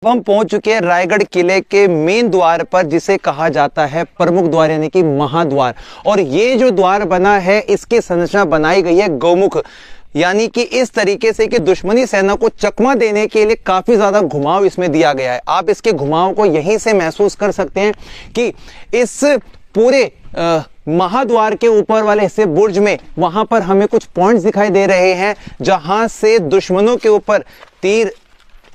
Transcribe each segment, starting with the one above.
हम पहुंच चुके हैं रायगढ़ किले के मेन द्वार पर, जिसे कहा जाता है प्रमुख द्वार यानी कि महाद्वार। और ये जो द्वार बना है इसकी संरचना बनाई गई है गौमुख, यानी कि इस तरीके से कि दुश्मनी सेना को चकमा देने के लिए काफी ज्यादा घुमाव इसमें दिया गया है। आप इसके घुमाव को यहीं से महसूस कर सकते हैं कि इस पूरे महाद्वार के ऊपर वाले हिस्से बुर्ज में वहां पर हमें कुछ पॉइंट्स दिखाई दे रहे हैं जहां से दुश्मनों के ऊपर तीर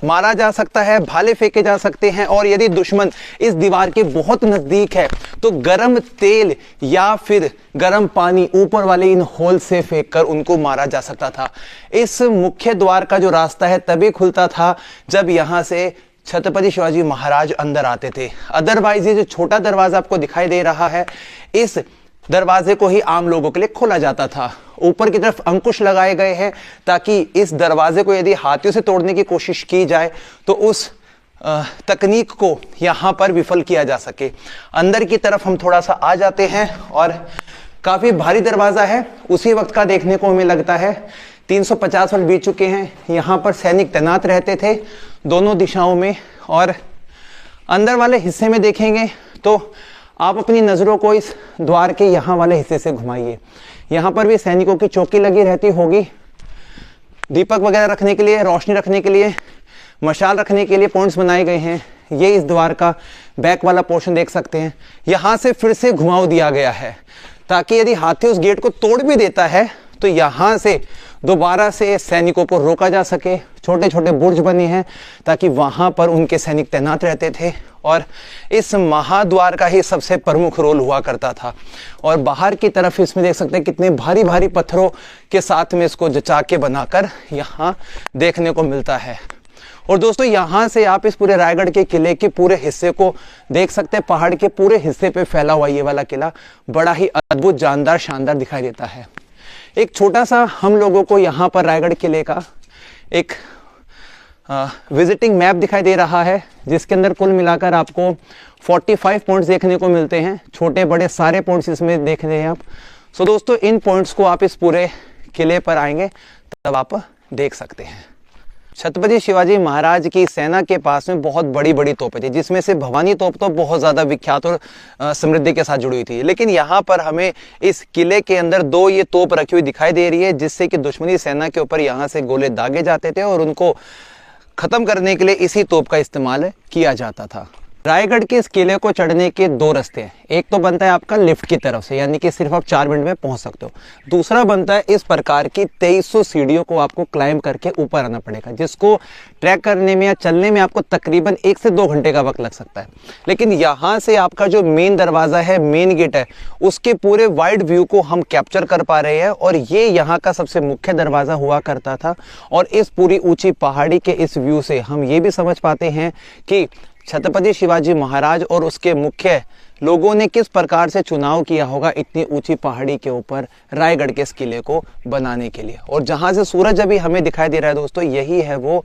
मारा जा सकता है, भाले फेंके जा सकते हैं। और यदि दुश्मन इस दीवार के बहुत नजदीक है तो गर्म तेल या फिर गर्म पानी ऊपर वाले इन होल से फेंक कर उनको मारा जा सकता था। इस मुख्य द्वार का जो रास्ता है तभी खुलता था जब यहां से छत्रपति शिवाजी महाराज अंदर आते थे। अदरवाइज ये जो छोटा दरवाजा आपको दिखाई दे रहा है, इस दरवाजे को ही आम लोगों के लिए खोला जाता था। ऊपर की तरफ अंकुश लगाए गए हैं ताकि इस दरवाजे को यदि हाथियों से तोड़ने की कोशिश की जाए तो उस तकनीक को यहां पर विफल किया जा सके। अंदर की तरफ हम थोड़ा सा आ जाते हैं और काफी भारी दरवाजा है। उसी वक्त का देखने को हमें लगता है। 350 वर्ष बीत चुके हैं। यहाँ पर सैनिक तैनात रहते थे दोनों दिशाओं में। और अंदर वाले हिस्से में देखेंगे तो आप अपनी नज़रों को इस द्वार के यहाँ वाले हिस्से से घुमाइए। यहाँ पर भी सैनिकों की चौकी लगी रहती होगी। दीपक वगैरह रखने के लिए, रोशनी रखने के लिए, मशाल रखने के लिए पॉइंट्स बनाए गए हैं। ये इस द्वार का बैक वाला पोर्शन देख सकते हैं। यहाँ से फिर से घुमाव दिया गया है ताकि यदि हाथी उस गेट को तोड़ भी देता है तो यहाँ से दोबारा से सैनिकों को रोका जा सके। छोटे छोटे बुर्ज बने हैं ताकि वहाँ पर उनके सैनिक तैनात रहते थे। और इस महाद्वार का ही सबसे प्रमुख रोल हुआ करता था। और बाहर की तरफ इसमें देख सकते हैं कितने भारी भारी पत्थरों के साथ में इसको जचा के बनाकर यहाँ देखने को मिलता है। और दोस्तों यहाँ से आप इस पूरे रायगढ़ के किले के पूरे हिस्से को देख सकते हैं। पहाड़ के पूरे हिस्से पे फैला हुआ ये वाला किला बड़ा ही अद्भुत, जानदार, शानदार दिखाई देता है। एक छोटा सा हम लोगों को यहाँ पर रायगढ़ किले का एक विजिटिंग मैप दिखाई दे रहा है, जिसके अंदर कुल मिलाकर आपको 45 पॉइंट्स देखने को मिलते हैं। छोटे बड़े सारे पॉइंट्स इसमें देख रहे हैं आप। सो दोस्तों, इन पॉइंट्स को आप इस पूरे किले पर आएंगे तब आप देख सकते हैं। छत्रपति शिवाजी महाराज की सेना के पास में बहुत बड़ी बड़ी तोपें थी, जिसमें से भवानी तोप तो बहुत ज़्यादा विख्यात और समृद्धि के साथ जुड़ी हुई थी। लेकिन यहाँ पर हमें इस किले के अंदर दो ये तोप रखी हुई दिखाई दे रही है, जिससे कि दुश्मनी सेना के ऊपर यहाँ से गोले दागे जाते थे और उनको ख़त्म करने के लिए इसी तोप का इस्तेमाल किया जाता था। रायगढ़ के इस किले को चढ़ने के दो रास्ते हैं। एक तो बनता है आपका लिफ्ट की तरफ से, यानी कि सिर्फ आप 4 मिनट में पहुंच सकते हो। दूसरा बनता है इस प्रकार की 2300 सीढ़ियों को आपको क्लाइंब करके ऊपर आना पड़ेगा, जिसको ट्रैक करने में या चलने में आपको तकरीबन 1 से 2 घंटे का वक्त लग सकता है। लेकिन यहाँ से आपका जो मेन दरवाज़ा है, मेन गेट है, उसके पूरे वाइड व्यू को हम कैप्चर कर पा रहे हैं। और ये यहाँ का सबसे मुख्य दरवाज़ा हुआ करता था। और इस पूरी ऊंची पहाड़ी के इस व्यू से हम ये भी समझ पाते हैं कि छत्रपति शिवाजी महाराज और उसके मुख्य लोगों ने किस प्रकार से चुनाव किया होगा इतनी ऊंची पहाड़ी के ऊपर रायगढ़ के इस किले को बनाने के लिए। और जहां से सूरज अभी हमें दिखाई दे रहा है दोस्तों, यही है वो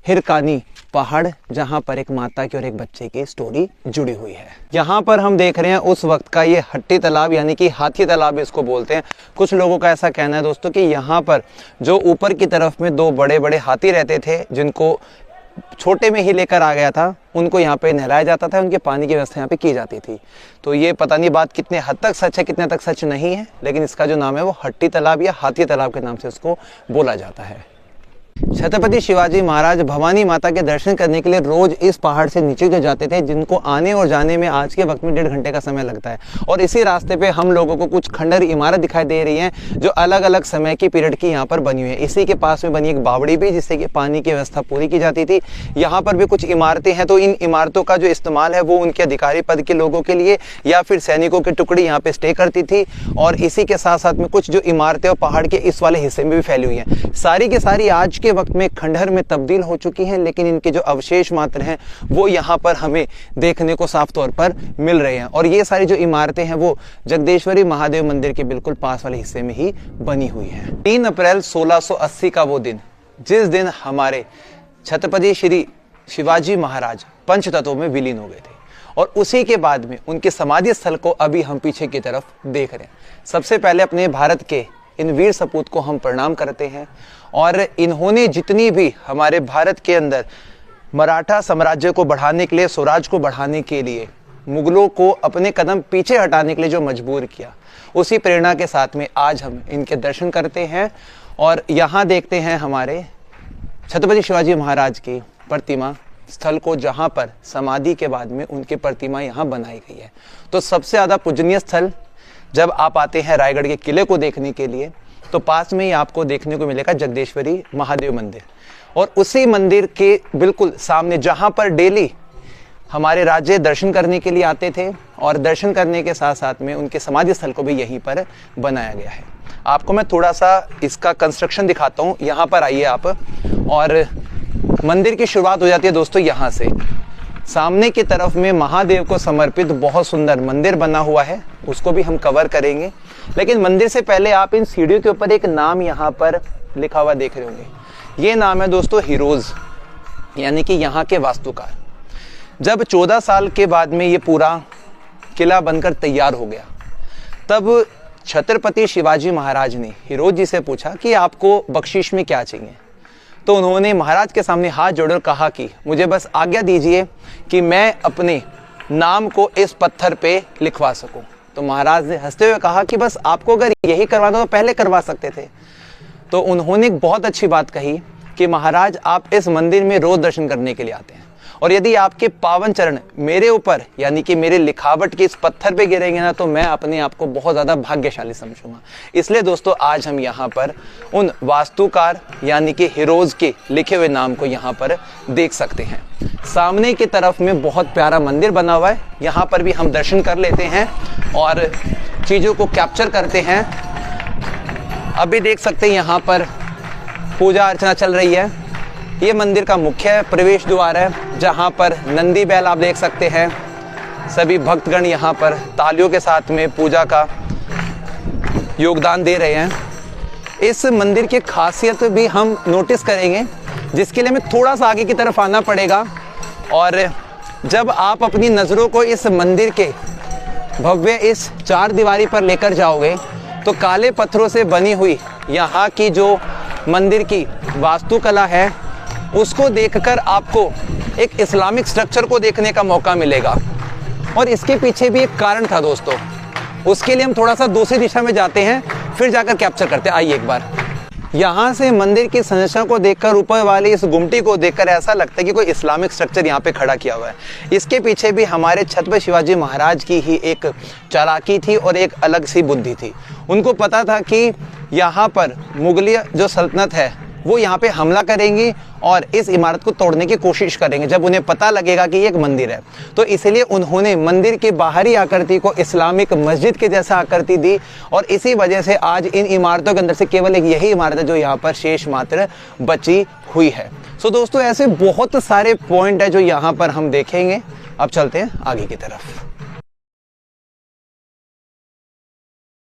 हिरकानी पहाड़, जहां पर एक माता की और एक बच्चे की स्टोरी जुड़ी हुई है। यहाँ पर हम देख रहे हैं उस वक्त का ये हट्टी तालाब, यानी कि हाथी तालाब इसको बोलते हैं। कुछ लोगों का ऐसा कहना है दोस्तों कि यहाँ पर जो ऊपर की तरफ में 2 बड़े बड़े हाथी रहते थे, जिनको छोटे में ही लेकर आ गया था, उनको यहाँ पे नहलाया जाता था, उनके पानी की व्यवस्था यहाँ पे की जाती थी। तो ये पता नहीं बात कितने हद तक सच है, कितने तक सच नहीं है, लेकिन इसका जो नाम है वो हट्टी तालाब या हाथी तालाब के नाम से इसको बोला जाता है। छत्रपति शिवाजी महाराज भवानी माता के दर्शन करने के लिए रोज इस पहाड़ से नीचे जो जाते थे, जिनको आने और जाने में आज के वक्त में 1.5 घंटे का समय लगता है। और इसी रास्ते पे हम लोगों को कुछ खंडहर इमारत दिखाई दे रही हैं जो अलग अलग समय की पीरियड की यहाँ पर बनी हुई है। इसी के पास में बनी एक बावड़ी भी, जिससे कि पानी की व्यवस्था पूरी की जाती थी। यहाँ पर भी कुछ इमारतें हैं, तो इन इमारतों का जो इस्तेमाल है वो उनके अधिकारी पद के लोगों के लिए या फिर सैनिकों की टुकड़ी यहाँ पे स्टे करती थी। और इसी के साथ साथ में कुछ जो इमारतें और पहाड़ के इस वाले हिस्से में भी फैली हुई हैं, सारी की सारी आज के वक्त में खंडहर में तब्दील हो चुकी हैं। लेकिन इनके जो अवशेष मात्र हैं वो यहाँ पर हमें देखने को साफ तौर पर मिल रहे हैं। और ये सारी जो इमारतें हैं वो जगदेश्वरी महादेव मंदिर के बिल्कुल पास वाले हिस्से में ही बनी हुई है। 3 अप्रैल 1680 का वो दिन, जिस दिन हमारे छत्रपति श्री शिवाजी महाराज पंचतत्वों में विलीन हो गए थे। और उसी के बाद में उनके समाधि स्थल को अभी हम पीछे की तरफ देख रहे हैं। सबसे पहले अपने भारत के इन वीर सपूत को हम प्रणाम करते हैं। और इन्होंने जितनी भी हमारे भारत के अंदर मराठा साम्राज्य को बढ़ाने के लिए, स्वराज को बढ़ाने के लिए, मुगलों को अपने कदम पीछे हटाने के लिए जो मजबूर किया, उसी प्रेरणा के साथ में आज हम इनके दर्शन करते हैं और यहाँ देखते हैं हमारे छत्रपति शिवाजी महाराज की प्रतिमा स्थल को, जहाँ पर समाधि के बाद में उनकी प्रतिमा यहाँ बनाई गई है। तो सबसे ज़्यादा पूजनीय स्थल जब आप आते हैं रायगढ़ के किले को देखने के लिए, तो पास में ही आपको देखने को मिलेगा जगदेश्वरी महादेव मंदिर, और उसी मंदिर के बिल्कुल सामने जहाँ पर डेली हमारे राज्य दर्शन करने के लिए आते थे, और दर्शन करने के साथ साथ में उनके समाधि स्थल को भी यहीं पर बनाया गया है। आपको मैं थोड़ा सा इसका कंस्ट्रक्शन दिखाता हूँ। यहाँ पर आइए आप, और मंदिर की शुरुआत हो जाती है दोस्तों यहाँ से। सामने की तरफ में महादेव को समर्पित बहुत सुंदर मंदिर बना हुआ है, उसको भी हम कवर करेंगे। लेकिन मंदिर से पहले आप इन सीढ़ियों के ऊपर एक नाम यहाँ पर लिखा हुआ देख रहे होंगे। ये नाम है दोस्तों हीरोज, यानी कि यहाँ के वास्तुकार। जब 14 साल के बाद में ये पूरा किला बनकर तैयार हो गया, तब छत्रपति शिवाजी महाराज ने हीरोज जी से पूछा कि आपको बख्शीश में क्या चाहिए। तो उन्होंने महाराज के सामने हाथ जोड़कर कहा कि मुझे बस आज्ञा दीजिए कि मैं अपने नाम को इस पत्थर पे लिखवा सकूं। तो महाराज ने हंसते हुए कहा कि बस आपको अगर यही करवाना तो पहले करवा सकते थे। तो उन्होंने एक बहुत अच्छी बात कही कि महाराज, आप इस मंदिर में रोज दर्शन करने के लिए आते हैं, और यदि आपके पावन चरण मेरे ऊपर यानी कि मेरे लिखावट के इस पत्थर पे गिरेंगे ना, तो मैं अपने आप को बहुत ज़्यादा भाग्यशाली समझूंगा। इसलिए दोस्तों आज हम यहाँ पर उन वास्तुकार यानी कि हीरोज के लिखे हुए नाम को यहाँ पर देख सकते हैं। सामने की तरफ में बहुत प्यारा मंदिर बना हुआ है, यहाँ पर भी हम दर्शन कर लेते हैं और चीज़ों को कैप्चर करते हैं। अभी देख सकते हैं यहाँ पर पूजा अर्चना चल रही है। ये मंदिर का मुख्य प्रवेश द्वार है, जहाँ पर नंदी बैल आप देख सकते हैं। सभी भक्तगण यहाँ पर तालियों के साथ में पूजा का योगदान दे रहे हैं। इस मंदिर की खासियत भी हम नोटिस करेंगे, जिसके लिए हमें थोड़ा सा आगे की तरफ आना पड़ेगा। और जब आप अपनी नज़रों को इस मंदिर के भव्य इस चार दीवारी पर लेकर जाओगे, तो काले पत्थरों से बनी हुई यहाँ की जो मंदिर की वास्तुकला है, उसको देखकर आपको एक इस्लामिक स्ट्रक्चर को देखने का मौका मिलेगा। और इसके पीछे भी एक कारण था दोस्तों, उसके लिए हम थोड़ा सा दूसरी दिशा में जाते हैं, फिर जाकर कैप्चर करते हैं। आइए एक बार यहाँ से मंदिर की संरचना को देखकर, ऊपर वाली इस गुमटी को देखकर ऐसा लगता है कि कोई इस्लामिक स्ट्रक्चर यहाँ पे खड़ा किया हुआ है। इसके पीछे भी हमारे छत्रपति शिवाजी महाराज की ही एक चालाकी थी और एक अलग सी बुद्धि थी। उनको पता था कि यहाँ पर मुगलिया जो सल्तनत है वो यहाँ पे हमला करेंगी और इस इमारत को तोड़ने की कोशिश करेंगे, जब उन्हें पता लगेगा कि ये एक मंदिर है। तो इसलिए उन्होंने मंदिर की बाहरी आकृति को इस्लामिक मस्जिद के जैसा आकृति दी, और इसी वजह से आज इन इमारतों के अंदर से केवल एक यही इमारत है जो यहाँ पर शेष मात्र बची हुई है। सो दोस्तों ऐसे बहुत सारे पॉइंट है जो यहाँ पर हम देखेंगे। अब चलते हैं आगे की तरफ।